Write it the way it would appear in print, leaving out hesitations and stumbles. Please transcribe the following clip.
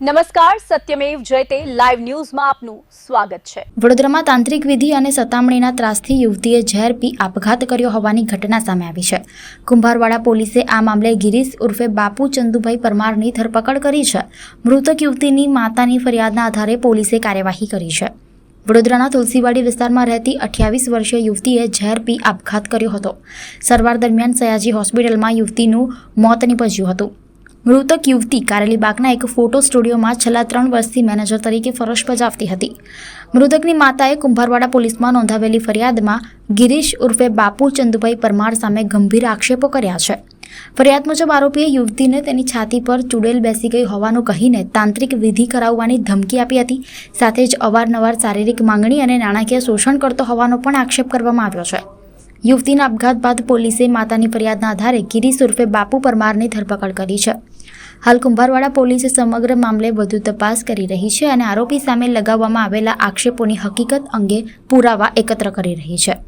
નમસ્કાર, સત્યમેવ જયતે લાઈવ ન્યૂઝમાં આપનું સ્વાગત છે। વડોદરામાં તાંત્રિક વિધિ અને સતામણીના ત્રાસથી યુવતીએ ઝેર પી આપઘાત કર્યો હોવાની ઘટના સામે આવી છે। કુંભારવાડા પોલીસે આ મામલે ગિરીશ ઉર્ફે બાપુ ચંદુભાઈ પરમારની ધરપકડ કરી છે। મૃતક યુવતીની માતાની ફરિયાદના આધારે પોલીસે કાર્યવાહી કરી છે। વડોદરાના તુલસીવાડી વિસ્તારમાં રહેતી 28 વર્ષીય યુવતીએ ઝેર પી આપઘાત કર્યો હતો। સારવાર દરમિયાન સયાજી હોસ્પિટલમાં યુવતીનું મોત નીપજ્યું હતું। મૃતક યુવતી કારેલીબાગના એક ફોટો સ્ટુડિયોમાં છેલ્લા 3 વર્ષથી મેનેજર તરીકે ફરજ બજાવતી હતી। મૃતકની માતાએ કુંભારવાડા પોલીસમાં નોંધાવેલી ફરિયાદમાં ગિરીશ ઉર્ફે બાપુ ચંદુભાઈ પરમાર સામે ગંભીર આક્ષેપો કર્યા છે। ફરિયાદ મુજબ આરોપીએ યુવતીને તેની છાતી પર ચૂડેલ બેસી ગઈ હોવાનું કહીને તાંત્રિક વિધિ કરાવવાની ધમકી આપી હતી। સાથે જ અવારનવાર શારીરિક માંગણી અને નાણાકીય શોષણ કરતો હોવાનો પણ આક્ષેપ કરવામાં આવ્યો છે। યુવતીના આપઘાત બાદ પોલીસે માતાની ફરિયાદના આધારે ગિરીશ ઉર્ફે બાપુ પરમારની ધરપકડ કરી છે। હાલ કુંભારવાડા પોલીસે સમગ્ર મામલે વધુ તપાસ કરી રહી છે અને આરોપી સામે લગાવવામાં આવેલા આક્ષેપોની હકીકત અંગે પુરાવા એકત્ર કરી રહી છે।